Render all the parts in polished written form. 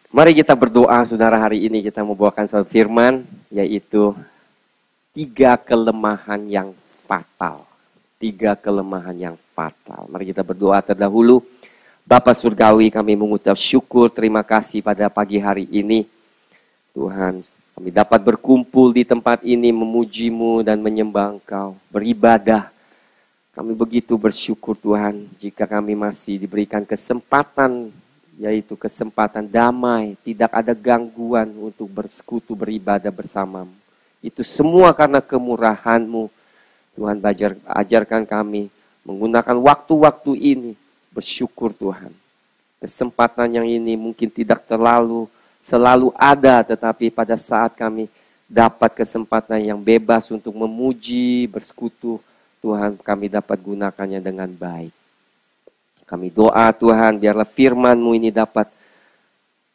Mari kita berdoa, saudara. Hari ini kita membawakan suatu firman, yaitu 3 kelemahan yang fatal. 3 kelemahan yang fatal. Mari kita berdoa terdahulu. Bapa Surgawi, kami mengucap syukur, terima kasih pada pagi hari ini. Tuhan, kami dapat berkumpul di tempat ini, memuji-Mu dan menyembah Engkau, beribadah. Kami begitu bersyukur Tuhan, jika kami masih diberikan kesempatan, yaitu kesempatan damai, tidak ada gangguan untuk bersekutu, beribadah bersamamu. Itu semua karena kemurahan-Mu. Tuhan, ajarkan kami menggunakan waktu-waktu ini, bersyukur Tuhan. Kesempatan yang ini mungkin tidak selalu ada, tetapi pada saat kami dapat kesempatan yang bebas untuk memuji, bersekutu, Tuhan, kami dapat gunakannya dengan baik. Kami doa Tuhan, biarlah firman-Mu ini dapat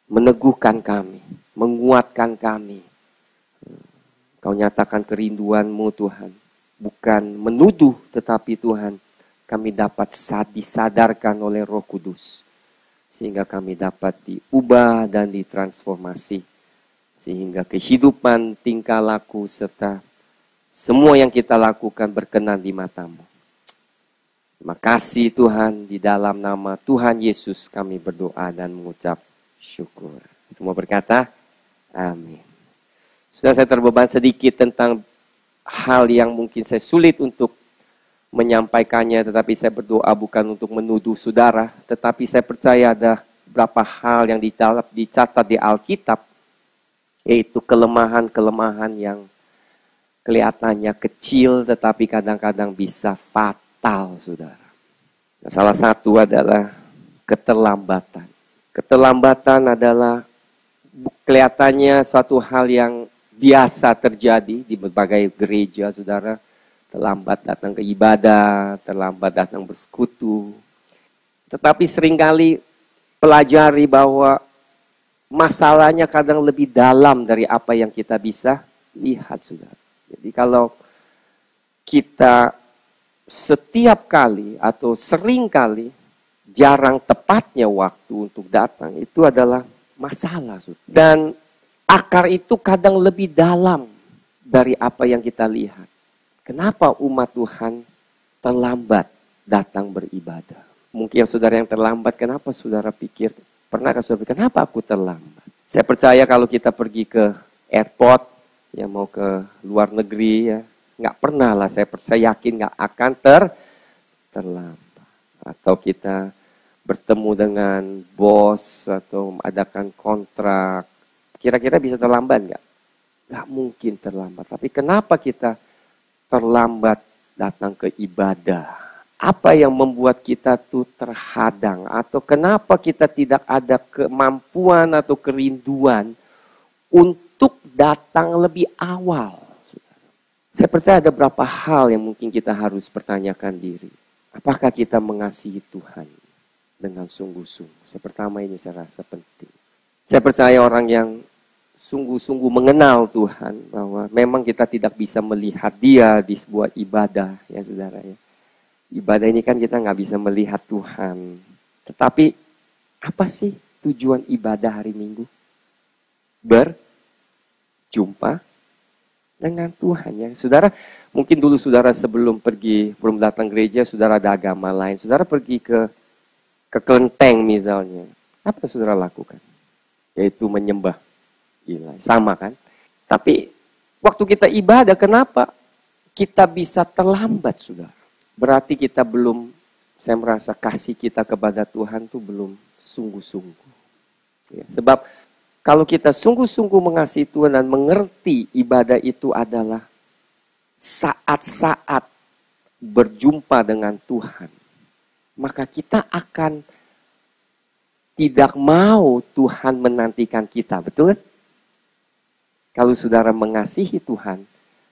meneguhkan kami, menguatkan kami. Kau nyatakan kerinduan-Mu Tuhan, bukan menuduh, tetapi Tuhan, kami dapat disadarkan oleh Roh Kudus. Sehingga kami dapat diubah dan ditransformasi. Sehingga kehidupan, tingkah laku, serta semua yang kita lakukan berkenan di mata-Mu. Terima kasih Tuhan, di dalam nama Tuhan Yesus kami berdoa dan mengucap syukur. Semua berkata, amin. Sudah saya terbeban sedikit tentang hal yang mungkin saya sulit untuk menyampaikannya, tetapi saya berdoa bukan untuk menuduh saudara, tetapi saya percaya ada beberapa hal yang dicatat di Alkitab, yaitu kelemahan-kelemahan yang kelihatannya kecil, tetapi kadang-kadang bisa fatal. Saudara. Nah, salah satu adalah keterlambatan. Keterlambatan adalah kelihatannya suatu hal yang biasa terjadi di berbagai gereja, saudara. Terlambat datang ke ibadah, terlambat datang bersekutu. Tetapi seringkali pelajari bahwa masalahnya kadang lebih dalam dari apa yang kita bisa lihat, saudara. Jadi kalau kita setiap kali atau sering kali jarang tepatnya waktu untuk datang, itu adalah masalah. Dan akar itu kadang lebih dalam dari apa yang kita lihat. Kenapa umat Tuhan terlambat datang beribadah? Mungkin saudara yang terlambat, kenapa saudara pikir, pernahkah saudara pikir, kenapa aku terlambat? Saya percaya kalau kita pergi ke airport, ya mau ke luar negeri, ya nggak pernah lah, saya yakin nggak akan terlambat. Atau kita bertemu dengan bos atau adakan kontrak, kira-kira bisa terlambat nggak? Nggak mungkin terlambat. Tapi kenapa kita terlambat datang ke ibadah? Apa yang membuat kita tuh terhadang? Atau kenapa kita tidak ada kemampuan atau kerinduan untuk datang lebih awal? Saya percaya ada beberapa hal yang mungkin kita harus pertanyakan diri. Apakah kita mengasihi Tuhan dengan sungguh-sungguh? Pertama ini saya rasa penting. Saya percaya orang yang sungguh-sungguh mengenal Tuhan, bahwa memang kita tidak bisa melihat Dia di sebuah ibadah, ya saudara ya. Ibadah ini kan kita nggak bisa melihat Tuhan. Tetapi apa sih tujuan ibadah hari Minggu? Berjumpa dengan Tuhan, ya. Saudara, mungkin dulu saudara sebelum datang gereja, saudara ada agama lain. Saudara pergi ke kelenteng misalnya. Apa yang saudara lakukan? Yaitu menyembah ilahi. Sama kan? Tapi waktu kita ibadah, kenapa kita bisa terlambat, saudara? Berarti kita belum, saya merasa kasih kita kepada Tuhan itu belum sungguh-sungguh. Ya, sebab kalau kita sungguh-sungguh mengasihi Tuhan dan mengerti ibadah itu adalah saat-saat berjumpa dengan Tuhan, maka kita akan tidak mau Tuhan menantikan kita, betul? Kalau saudara mengasihi Tuhan,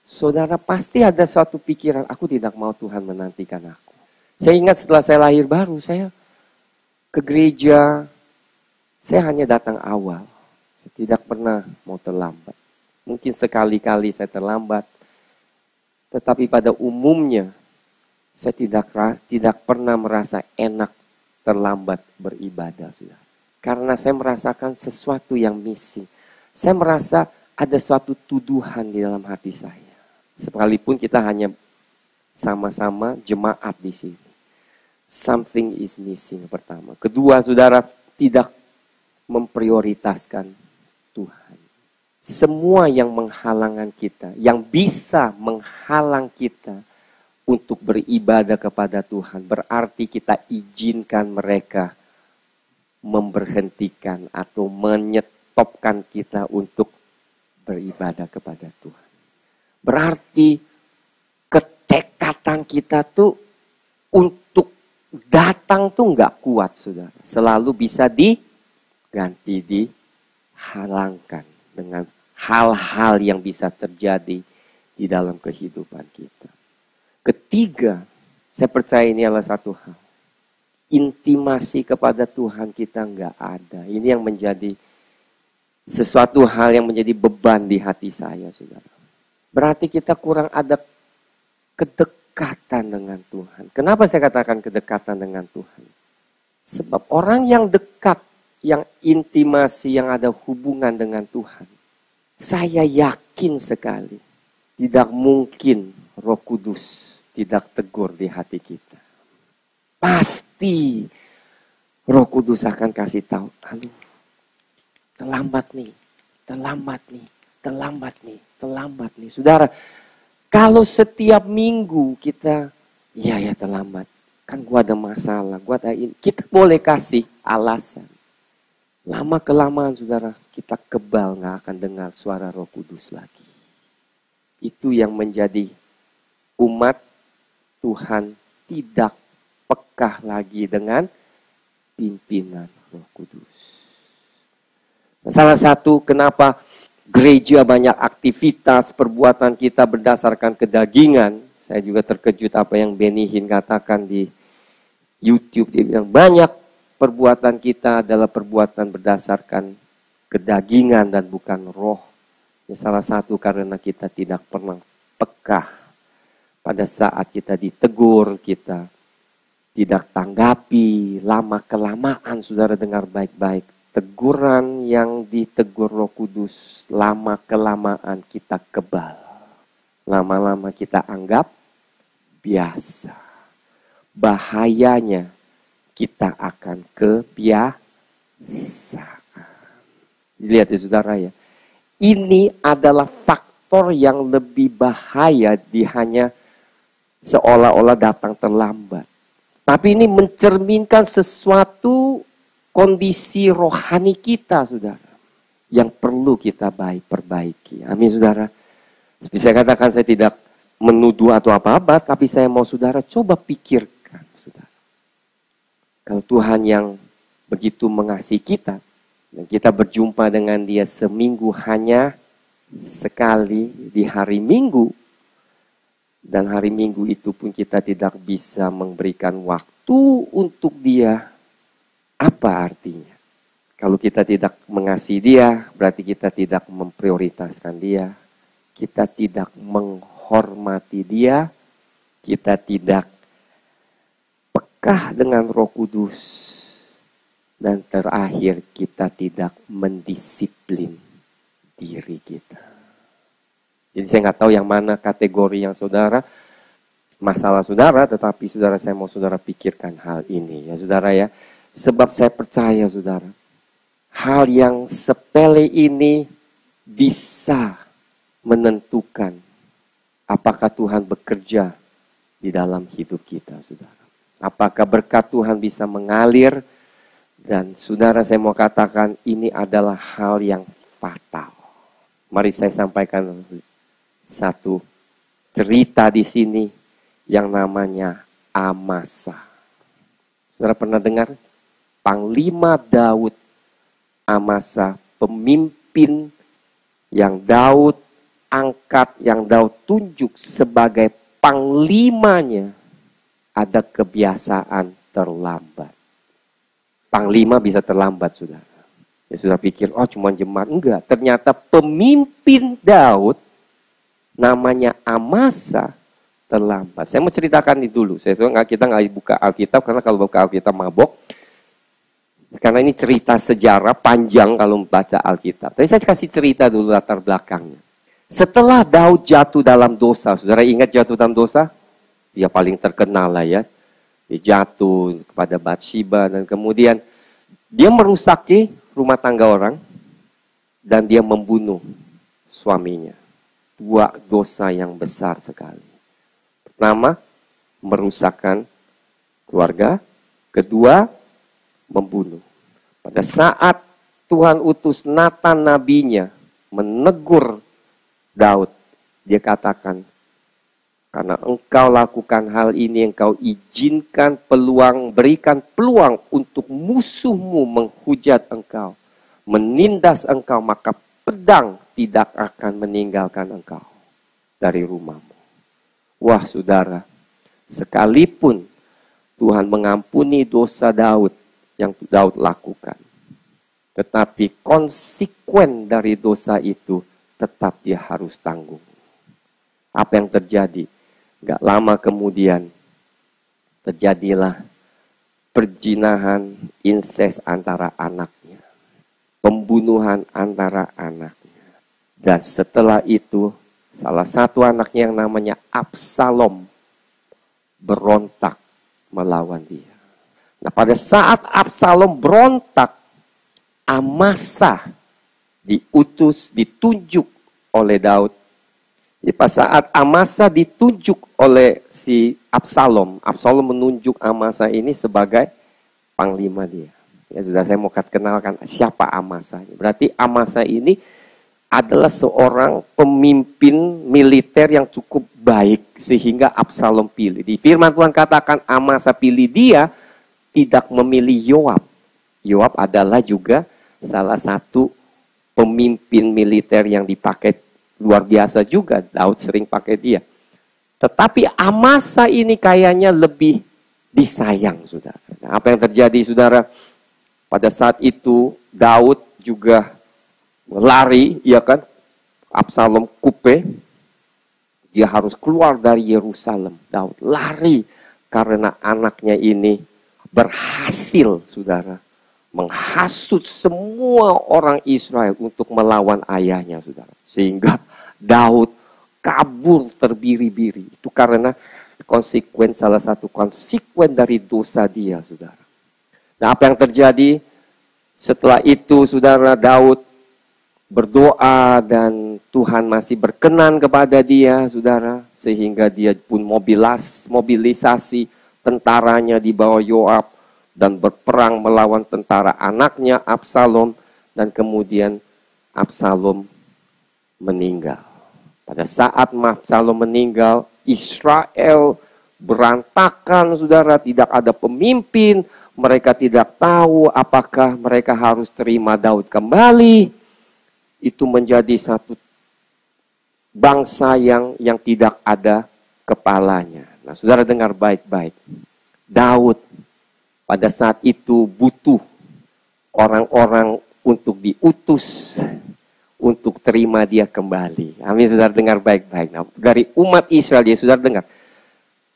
saudara pasti ada suatu pikiran, aku tidak mau Tuhan menantikan aku. Saya ingat setelah saya lahir baru, saya ke gereja, saya hanya datang awal. Saya tidak pernah mau terlambat. Mungkin sekali-kali saya terlambat. Tetapi pada umumnya, saya tidak pernah merasa enak terlambat beribadah. Sudah. Karena saya merasakan sesuatu yang missing. Saya merasa ada suatu tuduhan di dalam hati saya. Sekalipun kita hanya sama-sama jemaat di sini. Something is missing pertama. Kedua, saudara tidak memprioritaskan Tuhan. Semua yang menghalangan kita, yang bisa menghalang kita untuk beribadah kepada Tuhan, berarti kita izinkan mereka memberhentikan atau menyetopkan kita untuk beribadah kepada Tuhan. Berarti ketekatan kita tuh untuk datang tuh nggak kuat, saudara. Selalu bisa diganti, dihalangkan dengan hal-hal yang bisa terjadi di dalam kehidupan kita. Ketiga, saya percaya ini adalah satu hal. Intimasi kepada Tuhan kita nggak ada. Ini yang menjadi sesuatu hal yang menjadi beban di hati saya, saudara. Berarti kita kurang ada kedekatan dengan Tuhan. Kenapa saya katakan kedekatan dengan Tuhan? Sebab orang yang dekat, yang intimasi, yang ada hubungan dengan Tuhan, saya yakin sekali tidak mungkin Roh Kudus tidak tegur di hati kita. Pasti Roh Kudus akan kasih tahu, aduh, terlambat nih. Saudara, kalau setiap minggu kita, ya terlambat. Kan gua ada masalah, gua ada ini. Kita boleh kasih alasan. Lama-kelamaan, saudara, kita kebal gak akan dengar suara Roh Kudus lagi. Itu yang menjadi umat Tuhan tidak pekah lagi dengan pimpinan Roh Kudus. Salah satu kenapa gereja banyak aktivitas, perbuatan kita berdasarkan kedagingan. Saya juga terkejut apa yang Benny Hinn katakan di YouTube. Dia bilang banyak perbuatan kita adalah perbuatan berdasarkan kedagingan dan bukan roh. Ya, salah satu karena kita tidak pernah pekah pada saat kita ditegur, kita tidak tanggapi, lama-kelamaan saudara dengar baik-baik. Teguran yang ditegur Roh Kudus, lama-kelamaan kita kebal. Lama-lama kita anggap biasa. Bahayanya kita akan kebiasaan. Lihat ya saudara ya. Ini adalah faktor yang lebih bahaya di hanya seolah-olah datang terlambat. Tapi ini mencerminkan sesuatu kondisi rohani kita, saudara, yang perlu kita perbaiki. Amin, saudara. Seperti saya katakan, saya tidak menuduh atau apa-apa, tapi saya mau saudara coba pikirkan, saudara. Kalau Tuhan yang begitu mengasihi kita, dan kita berjumpa dengan Dia seminggu hanya sekali di hari Minggu, dan hari Minggu itu pun kita tidak bisa memberikan waktu untuk Dia. Apa artinya? Kalau kita tidak mengasihi Dia, berarti kita tidak memprioritaskan Dia. Kita tidak menghormati Dia. Kita tidak pekah dengan Roh Kudus. Dan terakhir, kita tidak mendisiplin diri kita. Jadi saya nggak tahu yang mana kategori yang saudara, masalah saudara, tetapi saudara, saya mau saudara pikirkan hal ini. Ya saudara ya. Sebab saya percaya saudara, hal yang sepele ini bisa menentukan apakah Tuhan bekerja di dalam hidup kita, saudara. Apakah berkat Tuhan bisa mengalir, dan saudara saya mau katakan ini adalah hal yang fatal. Mari saya sampaikan satu cerita di sini yang namanya Amasa. Saudara pernah dengar? Panglima Daud, Amasa, pemimpin yang Daud angkat, yang Daud tunjuk sebagai panglimanya, ada kebiasaan terlambat. Panglima bisa terlambat, saudara. Ya sudah pikir, oh cuma jemaat. Enggak, ternyata pemimpin Daud, namanya Amasa, terlambat. Saya mau ceritakan ini dulu. Kita nggak buka Alkitab, karena kalau buka Alkitab mabok. Karena ini cerita sejarah panjang kalau membaca Alkitab. Tapi saya kasih cerita dulu latar belakangnya. Setelah Daud jatuh dalam dosa, saudara ingat jatuh dalam dosa? Dia paling terkenal lah ya. Dia jatuh kepada Bathsheba dan kemudian dia merusaki rumah tangga orang dan dia membunuh suaminya. Dua dosa yang besar sekali. Pertama, merusakkan keluarga. Kedua, membunuh. Pada saat Tuhan utus Nathan nabinya menegur Daud, dia katakan, karena engkau lakukan hal ini, engkau izinkan peluang, berikan peluang untuk musuhmu menghujat engkau, menindas engkau, maka pedang tidak akan meninggalkan engkau dari rumahmu. Wah saudara, sekalipun Tuhan mengampuni dosa Daud yang Daud lakukan, tetapi konsekuen dari dosa itu tetap dia harus tanggung. Apa yang terjadi? Gak lama kemudian terjadilah perzinahan, inses antara anaknya, pembunuhan antara anaknya. Dan setelah itu salah satu anaknya yang namanya Absalom berontak melawan dia. Nah, pada saat Absalom berontak, Amasa ditunjuk oleh Daud. Jadi pada saat Amasa ditunjuk oleh si Absalom, Absalom menunjuk Amasa ini sebagai panglima dia. Ya sudah, saya mau kenalkan siapa Amasa. Berarti Amasa ini adalah seorang pemimpin militer yang cukup baik sehingga Absalom pilih. Di firman Tuhan katakan Amasa pilih dia, tidak memilih Yoab. Yoab adalah juga salah satu pemimpin militer yang dipakai luar biasa juga. Daud sering pakai dia. Tetapi Amasa ini kayaknya lebih disayang, saudara. Nah, apa yang terjadi, saudara? Pada saat itu Daud juga lari, ya kan? Absalom kupe. Dia harus keluar dari Yerusalem. Daud lari karena anaknya ini berhasil, saudara, menghasut semua orang Israel untuk melawan ayahnya, saudara. Sehingga Daud kabur terbiri-biri. Itu karena salah satu konsekuen dari dosa dia, saudara. Nah, apa yang terjadi? Setelah itu, saudara, Daud berdoa dan Tuhan masih berkenan kepada dia, saudara. Sehingga dia pun mobilisasi tentaranya di bawah Yoab dan berperang melawan tentara anaknya Absalom, dan kemudian Absalom meninggal. Pada saat Absalom meninggal, Israel berantakan, saudara, tidak ada pemimpin, mereka tidak tahu apakah mereka harus terima Daud kembali. Itu menjadi satu bangsa yang tidak ada kepalanya. Nah, saudara dengar baik-baik. Daud pada saat itu butuh orang-orang untuk diutus, untuk terima dia kembali. Amin, saudara dengar baik-baik. Nah, dari umat Israel, ya saudara dengar.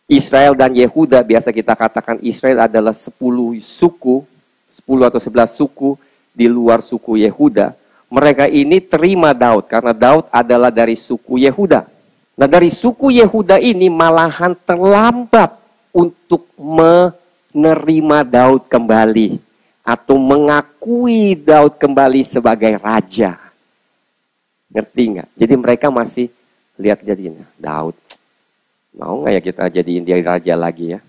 Israel dan Yehuda, biasa kita katakan Israel adalah 10 suku, 10 atau 11 suku di luar suku Yehuda. Mereka ini terima Daud, karena Daud adalah dari suku Yehuda. Nah, dari suku Yehuda ini malahan terlambat untuk menerima Daud kembali atau mengakui Daud kembali sebagai raja. Ngerti nggak? Jadi mereka masih lihat jadinya, Daud, mau nggak ya kita jadiin dia raja lagi ya?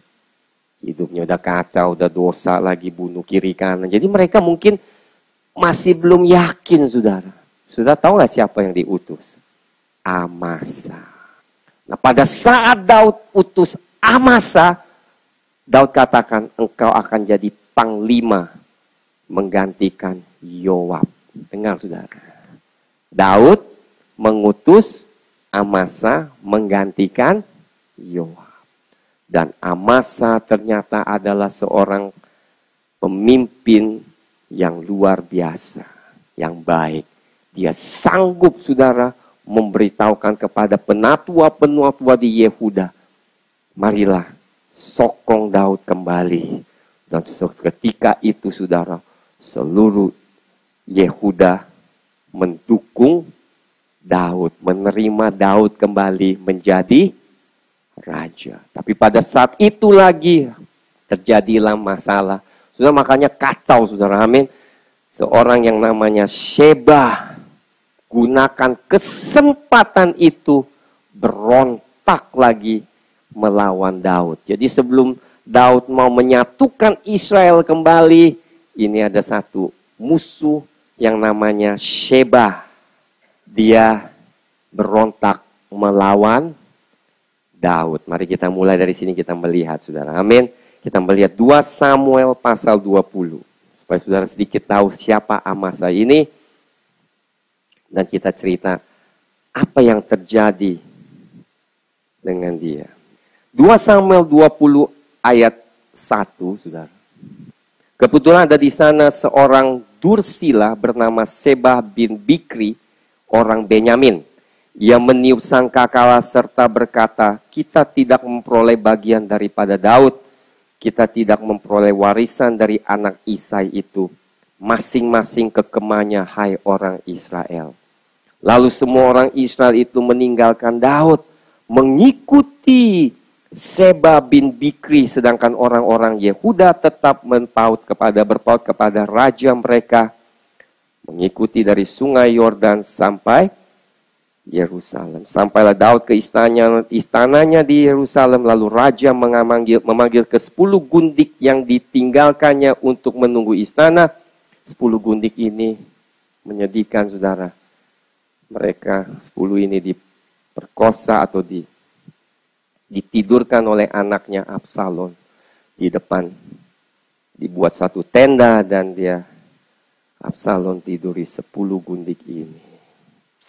Hidupnya udah kacau, udah dosa lagi, bunuh kiri kanan. Jadi mereka mungkin masih belum yakin, saudara. Saudara tahu nggak siapa yang diutus? Amasa. Nah, pada saat Daud utus Amasa, Daud katakan, engkau akan jadi panglima menggantikan Yoab. Dengar, saudara. Daud mengutus Amasa menggantikan Yoab. Dan Amasa ternyata adalah seorang pemimpin yang luar biasa, yang baik. Dia sanggup, saudara, memberitahukan kepada penatua-penatua di Yehuda, marilah sokong Daud kembali. Dan ketika itu, saudara, seluruh Yehuda mendukung Daud, menerima Daud kembali menjadi raja. Tapi pada saat itu lagi terjadilah masalah. Saudara, makanya kacau, saudara, amin. Seorang yang namanya Sheba gunakan kesempatan itu berontak lagi melawan Daud. Jadi sebelum Daud mau menyatukan Israel kembali, ini ada satu musuh yang namanya Sheba. Dia berontak melawan Daud. Mari kita mulai dari sini, kita melihat, saudara. Amin. Kita melihat 2 Samuel pasal 20. Supaya saudara sedikit tahu siapa Amasa ini. Dan kita cerita apa yang terjadi dengan dia. 2 Samuel 20 ayat 1, saudara. Kebetulan ada di sana seorang dursila bernama Sheba bin Bikri, orang Benyamin. Ia meniup sangkakala serta berkata, kita tidak memperoleh bagian daripada Daud. Kita tidak memperoleh warisan dari anak Isai itu. Masing-masing ke kemahnya, hai orang Israel. Lalu semua orang Israel itu meninggalkan Daud, mengikuti Sheba bin Bikri, sedangkan orang-orang Yehuda tetap berpaut kepada raja mereka, mengikuti dari sungai Yordan sampai Yerusalem. Sampailah Daud ke istananya di Yerusalem, lalu raja memanggil ke 10 gundik yang ditinggalkannya untuk menunggu istana. 10 gundik ini menyedihkan, saudara. Mereka 10 ini diperkosa atau ditidurkan oleh anaknya Absalom di depan. Dibuat satu tenda dan Absalom tiduri 10 gundik ini.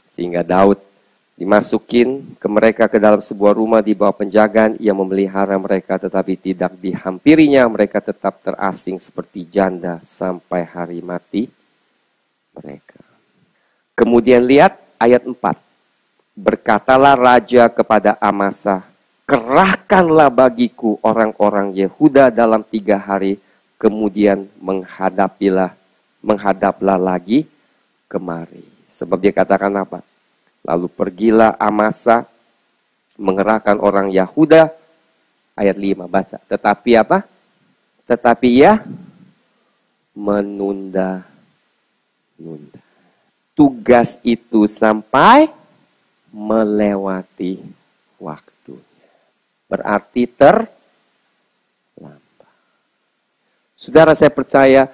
Sehingga Daud dimasukin ke mereka ke dalam sebuah rumah di bawah penjagaan. Ia memelihara mereka tetapi tidak dihampirinya. Mereka tetap terasing seperti janda sampai hari mati mereka. Kemudian lihat ayat 4. Berkatalah raja kepada Amasa, kerahkanlah bagiku orang-orang Yehuda dalam 3 hari. Kemudian menghadaplah lagi kemari. Sebab dia katakan apa? Lalu pergilah Amasa mengerahkan orang Yehuda. Ayat 5 baca. Tetapi apa? Tetapi ia menunda. Tugas itu sampai melewati waktunya. Berarti terlambat. Saudara, saya percaya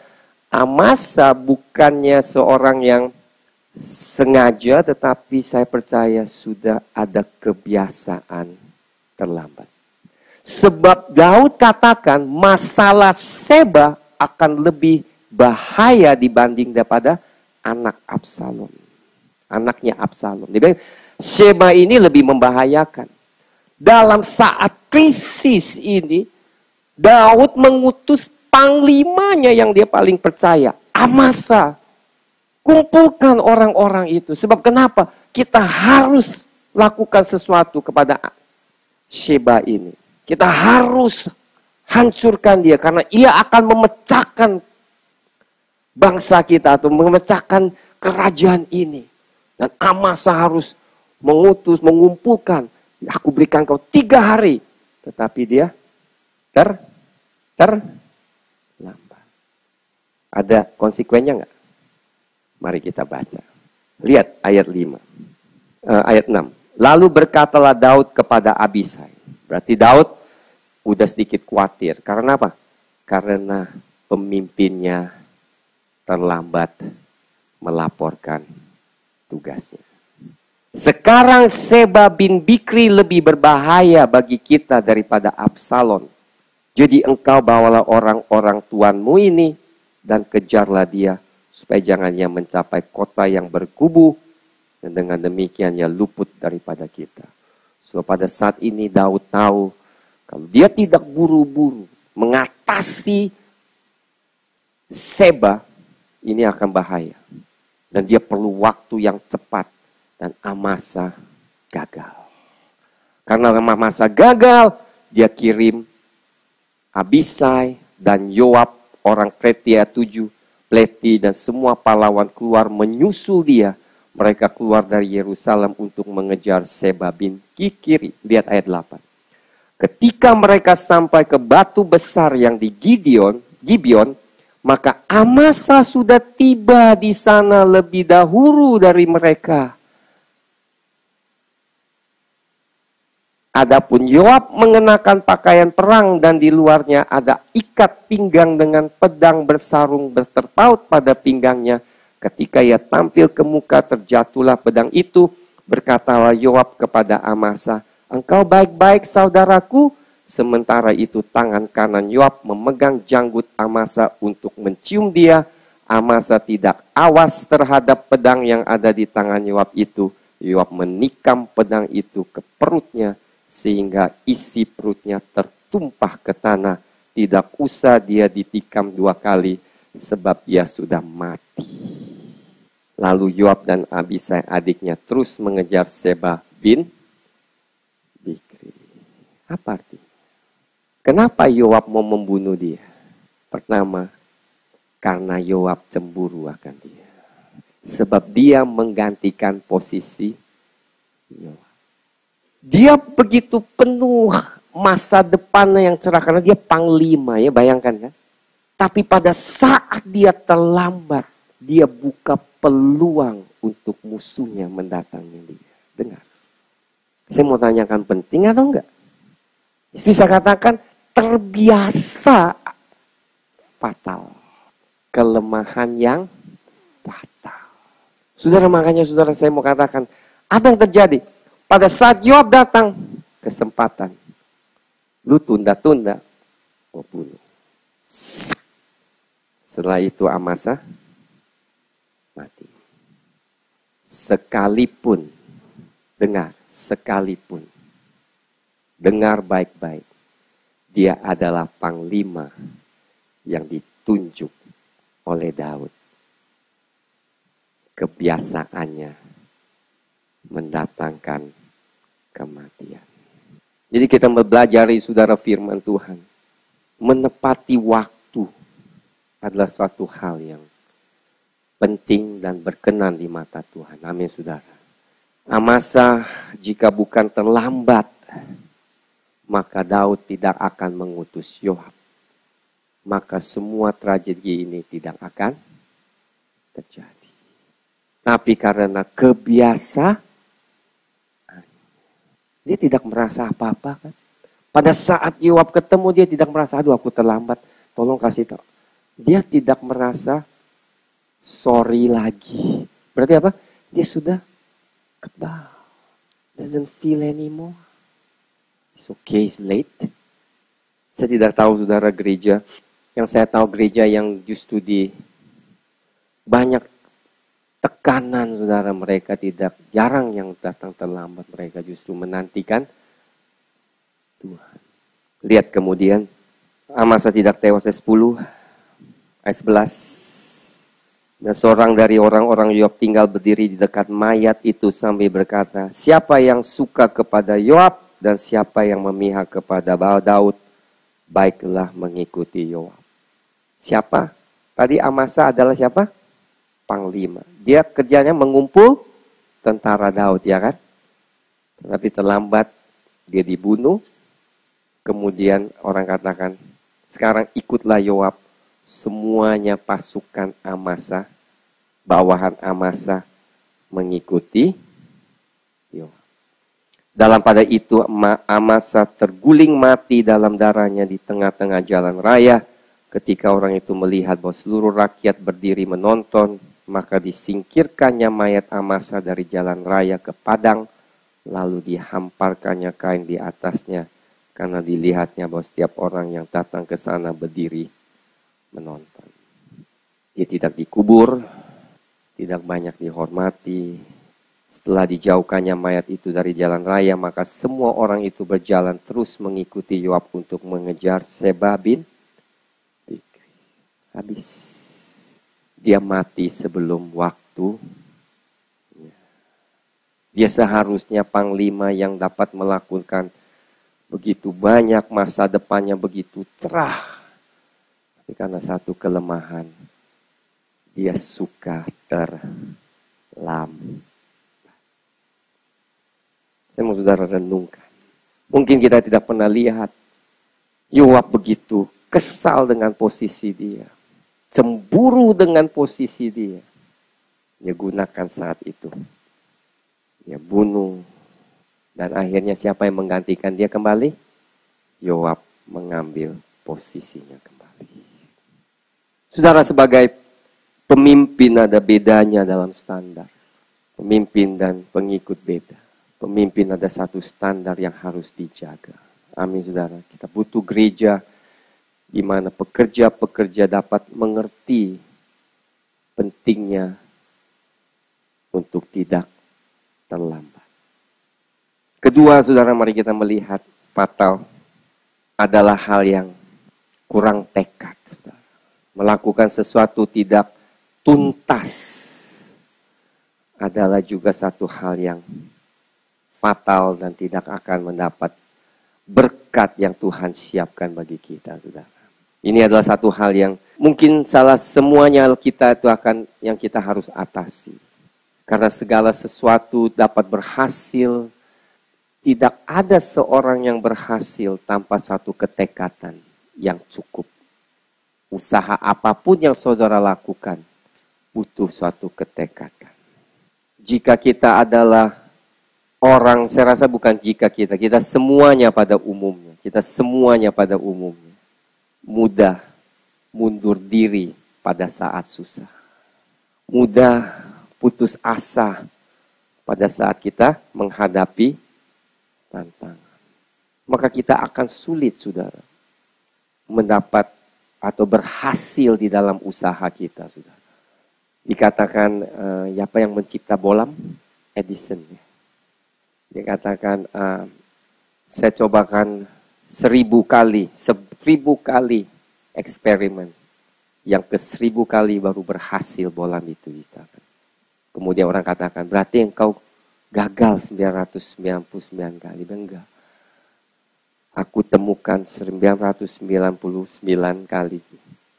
Amasa bukannya seorang yang sengaja, tetapi saya percaya sudah ada kebiasaan terlambat. Sebab Daud katakan masalah Sheba akan lebih bahaya dibanding daripada anak Absalom. Anaknya Absalom. Jadi Sheba ini lebih membahayakan. Dalam saat krisis ini, Daud mengutus panglimanya yang dia paling percaya, Amasa. Kumpulkan orang-orang itu. Sebab kenapa? Kita harus lakukan sesuatu kepada Sheba ini. Kita harus hancurkan dia. Karena ia akan memecahkan bangsa kita. Atau memecahkan kerajaan ini. Dan Amasa harus mengumpulkan. Aku berikan kau 3 hari. Tetapi dia terlambat. Ada konsekuensinya enggak? Mari kita baca. Lihat ayat 5. Ayat 6. Lalu berkatalah Daud kepada Abisai. Berarti Daud udah sedikit khawatir. Karena apa? Karena pemimpinnya terlambat melaporkan tugasnya. Sekarang Sheba bin Bikri lebih berbahaya bagi kita daripada Absalom. Jadi engkau bawalah orang-orang tuanmu ini dan kejarlah dia, supaya jangan ia mencapai kota yang berkubu, dan dengan demikian ia luput daripada kita. Sebab pada saat ini Daud tahu, kalau dia tidak buru-buru mengatasi Sheba, ini akan bahaya. Dan dia perlu waktu yang cepat. Dan Amasa gagal. Karena Amasa gagal, dia kirim Abisai dan Yoab, orang Kretia 7, Pleti dan semua pahlawan keluar menyusul dia. Mereka keluar dari Yerusalem untuk mengejar Seba bin Kikri. Lihat ayat 8. Ketika mereka sampai ke batu besar yang di Gibeon, maka Amasa sudah tiba di sana lebih dahulu dari mereka. Adapun Yoab mengenakan pakaian perang dan di luarnya ada ikat pinggang dengan pedang bersarung berterpaut pada pinggangnya. Ketika ia tampil ke muka terjatuhlah pedang itu. Berkatalah Yoab kepada Amasa, "Engkau baik-baik saudaraku?" Sementara itu tangan kanan Yoab memegang janggut Amasa untuk mencium dia. Amasa tidak awas terhadap pedang yang ada di tangan Yoab itu. Yoab menikam pedang itu ke perutnya, sehingga isi perutnya tertumpah ke tanah. Tidak usah dia ditikam 2 kali, sebab dia sudah mati. Lalu Yoab dan Abisai adiknya terus mengejar Seba bin Bikri. Apa artinya? Kenapa Yoab mau membunuh dia? Pertama, karena Yoab cemburu akan dia. Sebab dia menggantikan posisi Yoab. Dia begitu penuh masa depannya yang cerah karena dia panglima, ya bayangkan kan. Tapi pada saat dia terlambat, dia buka peluang untuk musuhnya mendatangi dia. Dengar. Saya mau tanyakan, penting atau enggak? Bisa katakan terbiasa fatal. Kelemahan yang fatal. Saudara, makanya saudara saya mau katakan, apa yang terjadi? Pada saat Yoab datang, kesempatan. Lu tunda-tunda, mau bunuh. Setelah itu Amasa mati. Sekalipun, dengar, sekalipun. Dengar baik-baik. Dia adalah panglima yang ditunjuk oleh Daud. Kebiasaannya mendatangkan kematian. Jadi kita mempelajari saudara firman Tuhan. Menepati waktu adalah suatu hal yang penting dan berkenan di mata Tuhan. Amin saudara. Amasa jika bukan terlambat, maka Daud tidak akan mengutus Yoab. Maka semua tragedi ini tidak akan terjadi. Tapi karena kebiasaan, dia tidak merasa apa-apa kan. Pada saat Yoab ketemu dia tidak merasa, aduh aku terlambat, tolong kasih tahu. Dia tidak merasa sorry lagi. Berarti apa? Dia sudah kebal. Doesn't feel anymore. It's okay, it's late. Saya tidak tahu saudara gereja. Yang saya tahu gereja yang justru di banyak tekanan saudara, mereka tidak, jarang yang datang terlambat, mereka justru menantikan Tuhan. Lihat kemudian, Amasa tidak tewas ayat 10, ayat 11. Dan seorang dari orang-orang Yoab tinggal berdiri di dekat mayat itu sambil berkata, siapa yang suka kepada Yoab dan siapa yang memihak kepada Daud, baiklah mengikuti Yoab. Siapa? Tadi Amasa adalah siapa? Panglima. Dia kerjanya mengumpul tentara Daud, ya kan? Tapi terlambat, dia dibunuh. Kemudian orang katakan, sekarang ikutlah Yoab. Semuanya pasukan Amasa, bawahan Amasa mengikuti Yoab. Dalam pada itu Amasa terguling mati dalam darahnya di tengah-tengah jalan raya. Ketika orang itu melihat bahwa seluruh rakyat berdiri menonton, maka disingkirkannya mayat Amasa dari jalan raya ke padang, lalu dihamparkannya kain di atasnya, karena dilihatnya bahwa setiap orang yang datang ke sana berdiri menonton. Dia tidak dikubur, tidak banyak dihormati. Setelah dijauhkannya mayat itu dari jalan raya, maka semua orang itu berjalan terus mengikuti Yoab untuk mengejar Seba bin Bikri. Habis. Dia mati sebelum waktu. Dia seharusnya panglima yang dapat melakukan begitu banyak, masa depannya begitu cerah. Tapi karena satu kelemahan, Dia suka terlambat. Saya mau saudara renungkan. Mungkin kita tidak pernah lihat Yoab begitu kesal dengan posisi dia. Cemburu dengan posisi dia. Dia gunakan saat itu. Dia bunuh. Dan akhirnya siapa yang menggantikan dia kembali? Yoab mengambil posisinya kembali. Saudara, sebagai pemimpin ada bedanya dalam standar. Pemimpin dan pengikut beda. Pemimpin ada satu standar yang harus dijaga. Amin saudara. Kita butuh gereja di mana pekerja-pekerja dapat mengerti pentingnya untuk tidak terlambat. Kedua saudara, mari kita melihat fatal adalah hal yang kurang tekad saudara. Melakukan sesuatu tidak tuntas adalah juga satu hal yang fatal dan tidak akan mendapat berkat yang Tuhan siapkan bagi kita, saudara. Ini adalah satu hal yang mungkin salah semuanya kita itu akan yang kita harus atasi. Karena segala sesuatu dapat berhasil, tidak ada seorang yang berhasil tanpa satu ketekatan yang cukup. Usaha apapun yang saudara lakukan, butuh suatu ketekatan. Jika kita adalah orang, saya rasa bukan jika kita semuanya pada umumnya. Kita semuanya pada umumnya. Mudah mundur diri pada saat susah. Mudah putus asa pada saat kita menghadapi tantangan. Maka kita akan sulit, saudara, mendapat atau berhasil di dalam usaha kita, saudara. Dikatakan, siapa yang mencipta bolam? Edison. Dia katakan, saya cobakan 1000 kali eksperimen. Yang ke-1000 kali baru berhasil bolam itu. Kemudian orang katakan, berarti engkau gagal 999 kali. Enggak. Aku temukan 999 kali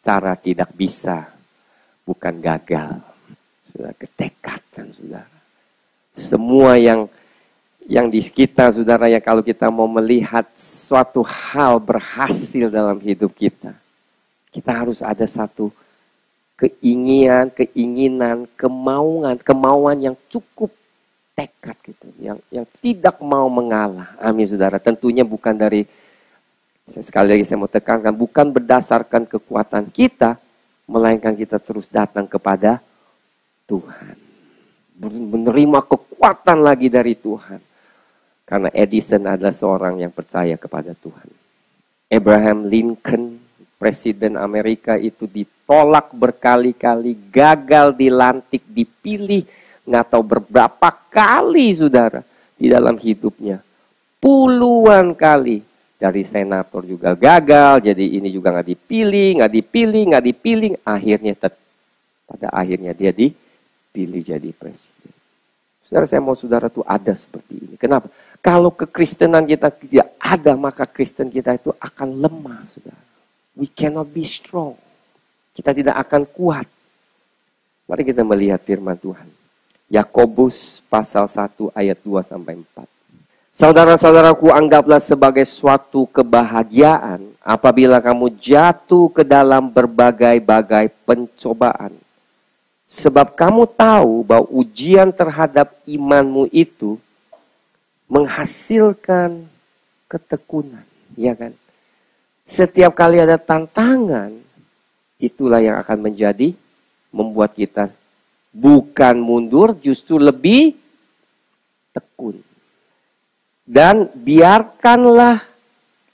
cara tidak bisa, bukan gagal. Sudah ketekatan, saudara. Semua yang di kita, saudara, ya kalau kita mau melihat suatu hal berhasil dalam hidup kita, kita harus ada satu keinginan, kemauan yang cukup tekad gitu, yang tidak mau mengalah. Amin, saudara. Tentunya bukan dari, sekali lagi saya mau tekankan, bukan berdasarkan kekuatan kita, melainkan kita terus datang kepada Tuhan. Menerima kekuatan lagi dari Tuhan. Karena Edison adalah seorang yang percaya kepada Tuhan. Abraham Lincoln, Presiden Amerika itu ditolak berkali-kali, gagal dilantik, dipilih, nggak tahu berberapa kali, saudara, di dalam hidupnya. Puluhan kali. Dari senator juga gagal, jadi ini juga nggak dipilih. Akhirnya, pada akhirnya dia dipilih jadi presiden. Saudara, saya mau saudara tuh ada seperti ini. Kenapa? Kalau kekristenan kita tidak ada, maka Kristen kita itu akan lemah, saudara. We cannot be strong. Kita tidak akan kuat. Mari kita melihat firman Tuhan. Yakobus pasal 1 ayat 2-4. Saudara-saudaraku, anggaplah sebagai suatu kebahagiaan apabila kamu jatuh ke dalam berbagai-bagai pencobaan. Sebab kamu tahu bahwa ujian terhadap imanmu itu menghasilkan ketekunan, ya kan? Setiap kali ada tantangan, itulah yang akan membuat kita bukan mundur, justru lebih tekun. Dan biarkanlah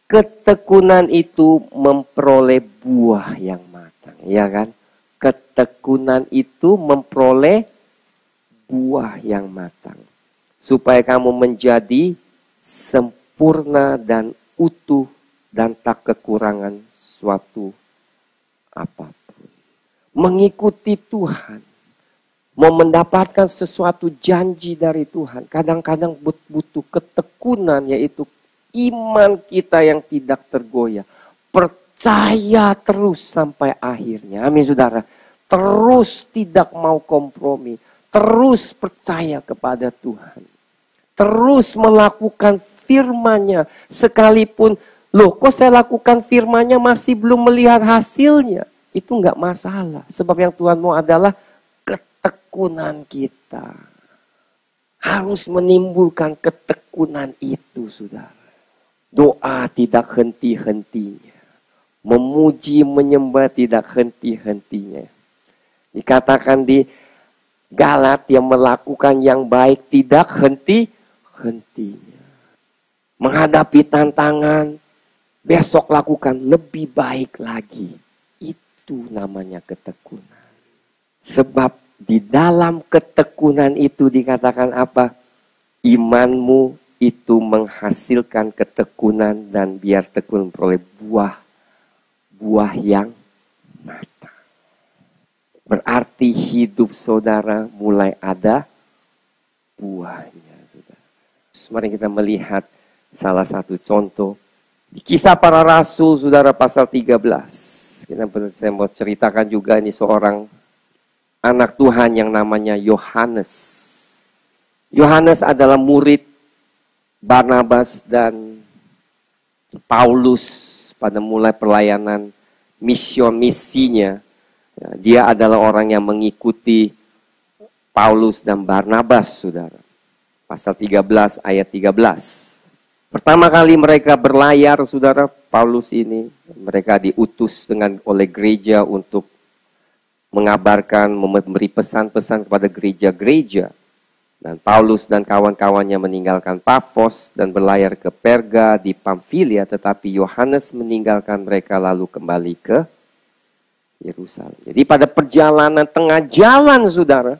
ketekunan itu memperoleh buah yang matang, ya kan? Ketekunan itu memperoleh buah yang matang. Supaya kamu menjadi sempurna dan utuh dan tak kekurangan suatu apapun. Mengikuti Tuhan. Mau mendapatkan sesuatu janji dari Tuhan. Kadang-kadang butuh ketekunan, yaitu iman kita yang tidak tergoyah. Percaya terus sampai akhirnya. Amin, saudara. terus tidak mau kompromi, terus percaya kepada Tuhan, terus melakukan firman-Nya, sekalipun, loh kok saya lakukan firman-Nya masih belum melihat hasilnya, itu nggak masalah, sebab yang Tuhan mau adalah ketekunan kita. Harus menimbulkan ketekunan itu, saudara. Doa tidak henti-hentinya. Memuji, menyembah tidak henti-hentinya. Dikatakan di Galatia, melakukan yang baik tidak henti-hentinya. Menghadapi tantangan, besok lakukan lebih baik lagi. Itu namanya ketekunan. Sebab di dalam ketekunan itu dikatakan apa? Imanmu itu menghasilkan ketekunan, dan biar tekun memperoleh buah yang matang. Berarti hidup saudara mulai ada buahnya, saudara. Mari kita melihat salah satu contoh di Kisah Para Rasul, saudara, pasal 13. Saya mau ceritakan juga ini seorang anak Tuhan yang namanya Yohanes. Yohanes adalah murid Barnabas dan Paulus pada mulai pelayanan misinya. Dia adalah orang yang mengikuti Paulus dan Barnabas, saudara. Pasal 13 ayat 13. Pertama kali mereka berlayar, saudara, Paulus ini, mereka diutus oleh gereja untuk mengabarkan, memberi pesan-pesan kepada gereja-gereja. Dan Paulus dan kawan-kawannya meninggalkan Pafos dan berlayar ke Perga di Pamfilia, tetapi Yohanes meninggalkan mereka lalu kembali ke Yerusalem. Jadi pada perjalanan tengah jalan, saudara,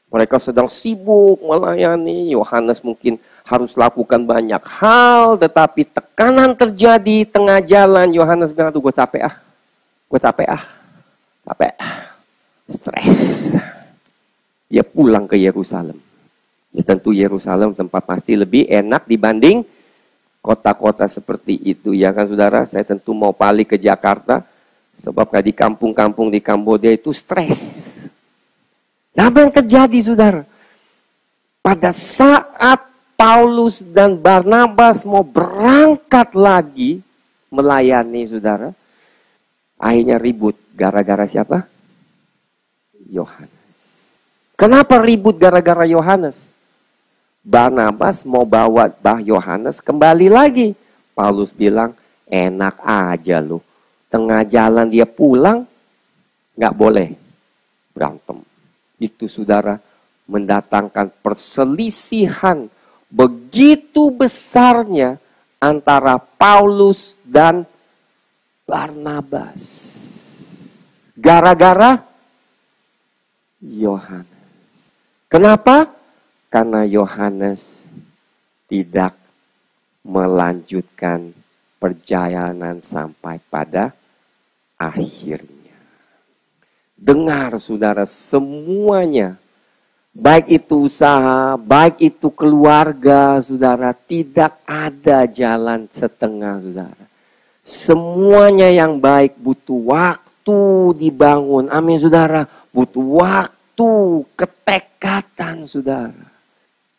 mereka sedang sibuk melayani. Yohanes mungkin harus lakukan banyak hal, tetapi tekanan terjadi tengah jalan. Yohanes bilang, tuh gue capek stres. Dia pulang ke Yerusalem. Ya tentu Yerusalem tempat pasti lebih enak dibanding kota-kota seperti itu. Ya kan, saudara, saya tentu mau balik ke Jakarta, sebab di kampung-kampung di Kamboja itu stres. Nah, apa yang terjadi, saudara? Pada saat Paulus dan Barnabas mau berangkat lagi melayani, saudara, akhirnya ribut. Gara-gara siapa? Yohanes. Kenapa ribut gara-gara Yohanes? Barnabas mau bawa Yohanes kembali lagi. Paulus bilang, enak aja lu. Tengah jalan dia pulang, nggak boleh berantem. Itu, saudara, mendatangkan perselisihan begitu besarnya antara Paulus dan Barnabas. Gara-gara Yohanes. Kenapa? Karena Yohanes tidak melanjutkan perjalanan sampai pada akhirnya. Dengar, saudara, semuanya, baik itu usaha, baik itu keluarga, saudara, tidak ada jalan setengah, saudara. Semuanya yang baik butuh waktu dibangun. Amin, saudara. Butuh waktu, ketekatan, saudara,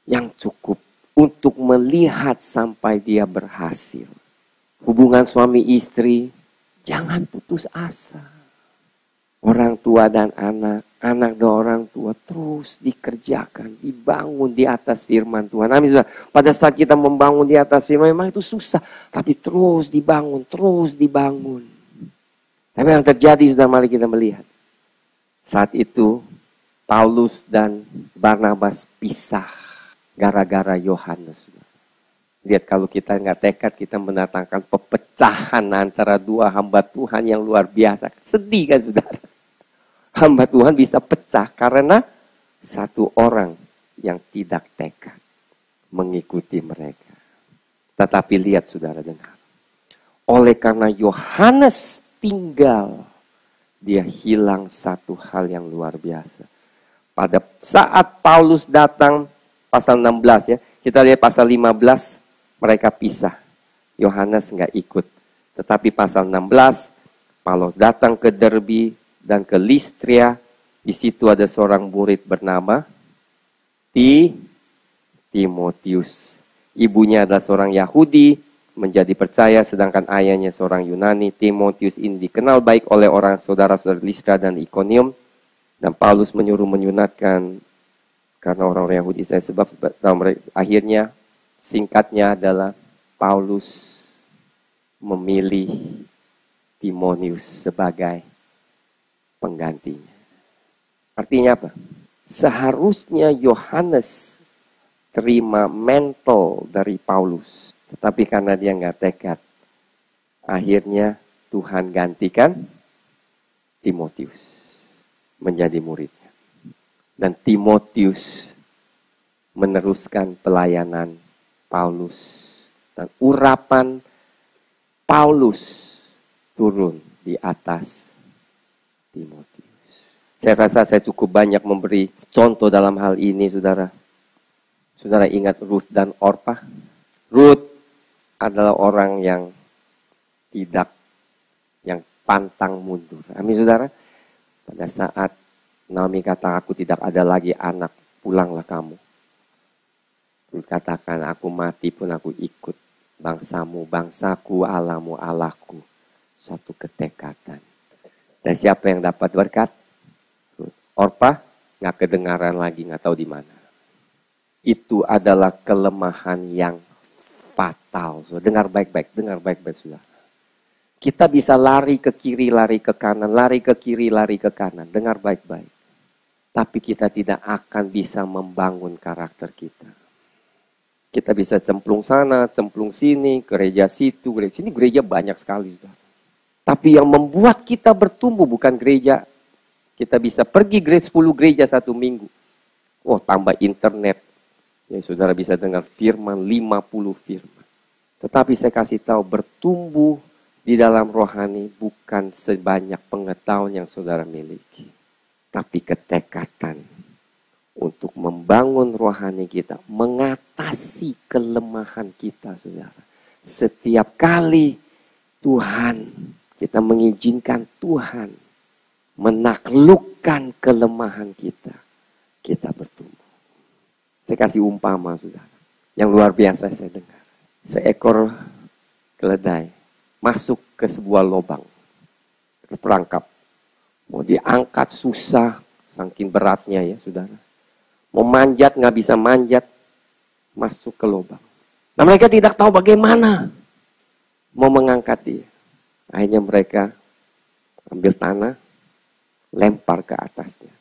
yang cukup untuk melihat sampai dia berhasil. Hubungan suami istri, jangan putus asa. Orang tua dan anak dan orang tua terus dikerjakan, dibangun di atas firman Tuhan. Amin. Pada saat kita membangun di atas firman, memang itu susah, tapi terus dibangun, terus dibangun. Tapi yang terjadi, sudah mari kita melihat. Saat itu Paulus dan Barnabas pisah gara-gara Yohanes. Lihat, kalau kita nggak tekad, kita mendatangkan pepecahan antara dua hamba Tuhan yang luar biasa. Sedih kan, saudara? Hamba Tuhan bisa pecah karena satu orang yang tidak tekad mengikuti mereka. Tetapi lihat, saudara, dengar. Oleh karena Yohanes tinggal, dia hilang satu hal yang luar biasa. Pada saat Paulus datang, pasal 16 ya, kita lihat pasal 15, mereka pisah. Yohanes nggak ikut. Tetapi pasal 16, Paulus datang ke Derbe, dan ke Listria. Di situ ada seorang murid bernama Timotius. Ibunya adalah seorang Yahudi, menjadi percaya, sedangkan ayahnya seorang Yunani. Timotius ini dikenal baik oleh orang saudara-saudara Listra dan Ikonium. Dan Paulus menyuruh menyunatkan karena orang-orang Yahudi. Sebab akhirnya singkatnya adalah Paulus memilih Timotius sebagai penggantinya. Artinya apa? Seharusnya Yohanes terima mantle dari Paulus. Tetapi karena dia nggak tekad, akhirnya Tuhan gantikan Timotius menjadi muridnya. Dan Timotius meneruskan pelayanan Paulus. Dan urapan Paulus turun di atas Timotius. Saya rasa saya cukup banyak memberi contoh dalam hal ini, saudara. Saudara ingat Ruth dan Orpah? Ruth adalah orang yang pantang mundur. Amin, saudara. Pada saat Naomi kata, aku tidak ada lagi anak, pulanglah kamu. Ruth katakan, aku mati pun aku ikut. Bangsamu, bangsaku, Allahmu, Allahku. Suatu ketekatan. Dan siapa yang dapat berkat? Orpah nggak kedengaran lagi, nggak tahu di mana. Itu adalah kelemahan yang fatal. So, dengar baik-baik, saudara. Kita bisa lari ke kiri, lari ke kanan, lari ke kiri, lari ke kanan. Dengar baik-baik. Tapi kita tidak akan bisa membangun karakter kita. Kita bisa cemplung sana, cemplung sini, gereja situ, gereja sini, gereja banyak sekali. Saudara. Tapi yang membuat kita bertumbuh bukan gereja. Kita bisa pergi 10 gereja satu minggu. Oh, tambah internet. Ya, saudara bisa dengar firman, 50 firman. Tetapi saya kasih tahu, bertumbuh di dalam rohani bukan sebanyak pengetahuan yang saudara miliki. Tapi ketekatan untuk membangun rohani kita. Mengatasi kelemahan kita, saudara. Setiap kali Tuhan, kita mengizinkan Tuhan menaklukkan kelemahan kita, kita bertumbuh. Saya kasih umpama, saudara, yang luar biasa saya dengar. Seekor keledai masuk ke sebuah lubang, terperangkap. Mau diangkat susah, saking beratnya ya, saudara. Mau manjat, nggak bisa manjat, masuk ke lubang. Nah, mereka tidak tahu bagaimana mau mengangkat dia. Akhirnya mereka ambil tanah, lempar ke atasnya.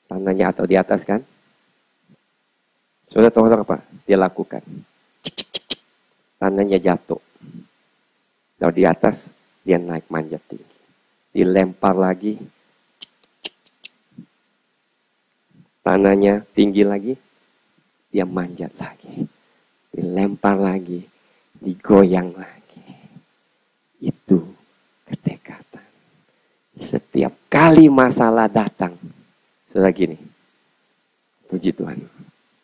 Tanahnya atau di atas kan? Saudara tahu apa? Dia lakukan. Tanahnya jatuh. Kalau di atas, dia naik manjat tinggi. Dilempar lagi. Tanahnya tinggi lagi. Dia manjat lagi. Dilempar lagi. Digoyang lagi. Itu ketekatan. Setiap kali masalah datang, saudara gini, puji Tuhan,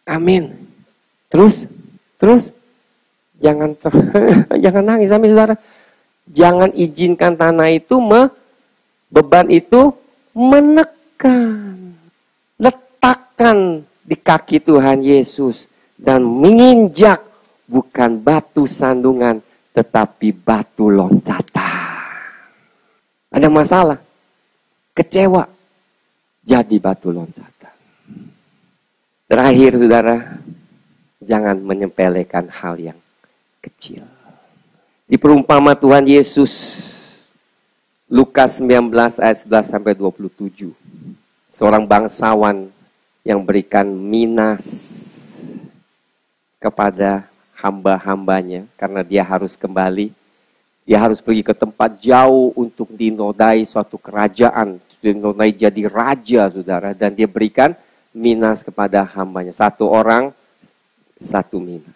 amin. Terus, jangan nangis, amin, saudara. Jangan izinkan tanah itu, beban itu menekan. Letakkan di kaki Tuhan Yesus dan menginjak bukan batu sandungan, tetapi batu loncatan. Ada masalah, kecewa, jadi batu loncatan. Terakhir, saudara, jangan menyepelekan hal yang kecil. Di perumpama Tuhan Yesus, Lukas 19 ayat 11 sampai 27. Seorang bangsawan yang berikan minas kepada hamba-hambanya karena dia harus kembali. Dia harus pergi ke tempat jauh untuk dinodai suatu kerajaan. Dinodai jadi raja, saudara. Dan dia berikan minas kepada hambanya. 1 orang, 1 minas.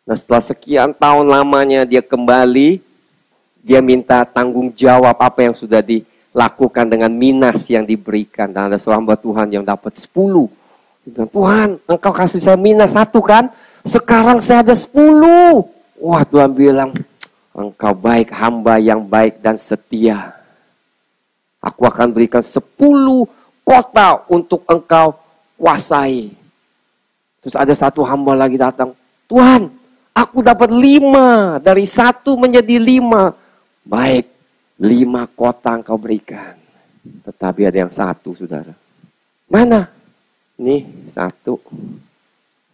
Nah, setelah sekian tahun lamanya dia kembali. Dia minta tanggung jawab apa yang sudah dilakukan dengan minas yang diberikan. Dan ada seorang hamba Tuhan yang dapat 10. Dia bilang, Tuhan, engkau kasih saya minas 1 kan? Sekarang saya ada 10. Wah, Tuhan bilang, engkau baik, hamba yang baik dan setia. Aku akan berikan 10 kota untuk engkau kuasai. Terus ada satu hamba lagi datang. Tuhan, aku dapat 5. Dari 1 menjadi 5. Baik, 5 kota engkau berikan. Tetapi ada yang 1, saudara. Mana? Nih, 1.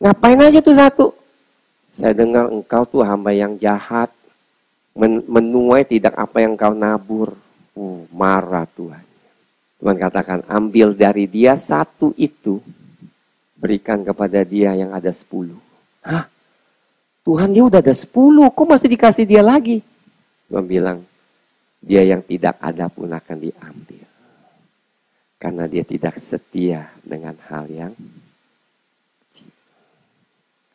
Ngapain aja tuh 1? Saya dengar engkau tuh hamba yang jahat. Menuai tidak apa yang engkau nabur. Marah Tuhan. Tuhan katakan, ambil dari dia 1 itu. Berikan kepada dia yang ada 10. Hah? Tuhan, dia udah ada 10. Kok masih dikasih dia lagi? Tuhan bilang, dia yang tidak ada pun akan diambil. Karena dia tidak setia dengan hal yang kecil.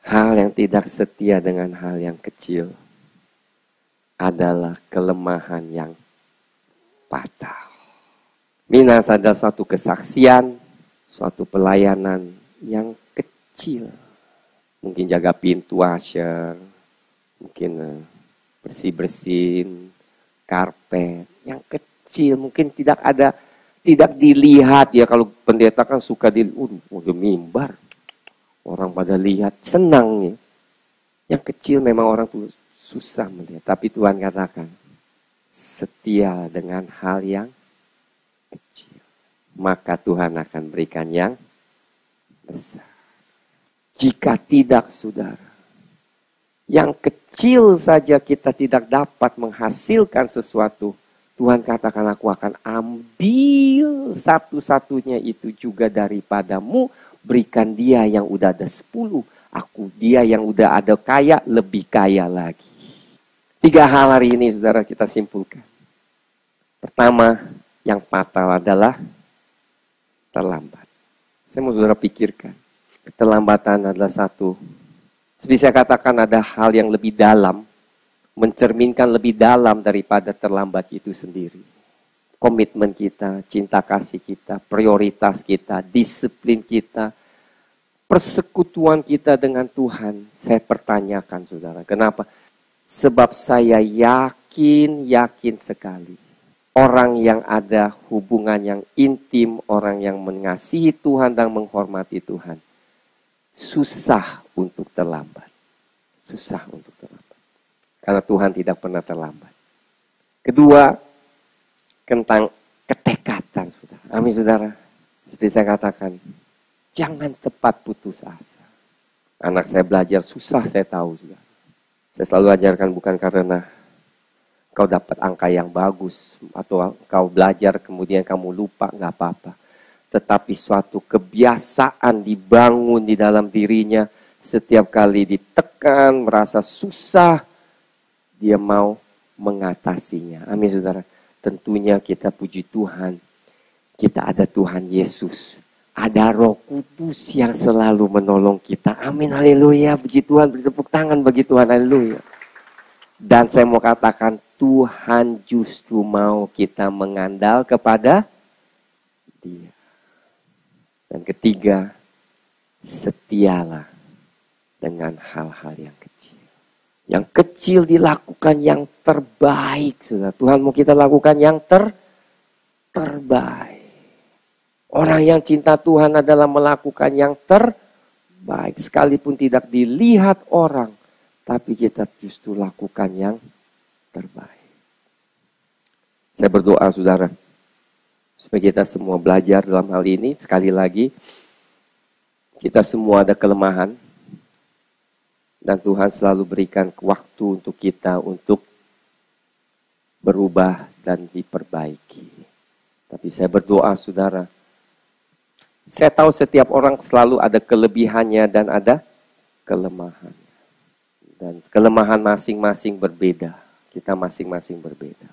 Hal yang tidak setia dengan hal yang kecil adalah kelemahan yang fatal. Minas adalah suatu kesaksian, suatu pelayanan yang kecil. Mungkin jaga pintu washer, mungkin bersih-bersihin karpet, yang kecil, mungkin tidak dilihat ya. Kalau pendeta kan suka udah mimbar, orang pada lihat, senang ya. Yang kecil memang orang tuh susah melihat, tapi Tuhan katakan, setia dengan hal yang kecil, maka Tuhan akan berikan yang besar. Jika tidak, saudara, yang kecil saja kita tidak dapat menghasilkan sesuatu, Tuhan katakan, aku akan ambil satu-satunya itu juga daripadamu, berikan dia yang udah ada 10, dia yang udah ada kaya, lebih kaya lagi. 3 hal hari ini, saudara, kita simpulkan. Pertama, yang fatal adalah terlambat. Saya mau saudara pikirkan. Keterlambatan adalah satu. Bisa katakan ada hal yang lebih dalam, mencerminkan lebih dalam daripada terlambat itu sendiri. Komitmen kita, cinta kasih kita, prioritas kita, disiplin kita, persekutuan kita dengan Tuhan. Saya pertanyakan, saudara. Kenapa? Sebab saya yakin sekali. Orang yang ada hubungan yang intim, orang yang mengasihi Tuhan dan menghormati Tuhan, susah untuk terlambat. Susah untuk terlambat. Karena Tuhan tidak pernah terlambat. Kedua, tentang ketekatan, saudara. Amin, saudara. Seperti saya katakan, jangan cepat putus asa. Anak saya belajar susah, saya tahu, saudara. Saya selalu ajarkan bukan karena kau dapat angka yang bagus atau kau belajar kemudian kamu lupa, nggak apa-apa. Tetapi suatu kebiasaan dibangun di dalam dirinya, setiap kali ditekan, merasa susah, dia mau mengatasinya. Amin, saudara. Tentunya kita puji Tuhan, kita ada Tuhan Yesus. Ada Roh Kudus yang selalu menolong kita. Amin, haleluya. Puji Tuhan, beri tepuk tangan bagi Tuhan, haleluya. Dan saya mau katakan, Tuhan justru mau kita mengandal kepada Dia. Dan ketiga, setialah dengan hal-hal yang kecil. Yang kecil dilakukan yang terbaik, saudara. Tuhan mau kita lakukan yang terbaik. Orang yang cinta Tuhan adalah melakukan yang terbaik. Sekalipun tidak dilihat orang, tapi kita justru lakukan yang terbaik. Saya berdoa, saudara, supaya kita semua belajar dalam hal ini. Sekali lagi, kita semua ada kelemahan. Dan Tuhan selalu berikan waktu untuk kita untuk berubah dan diperbaiki. Tapi saya berdoa, saudara, saya tahu setiap orang selalu ada kelebihannya dan ada kelemahannya. Dan kelemahan masing-masing berbeda. Kita masing-masing berbeda.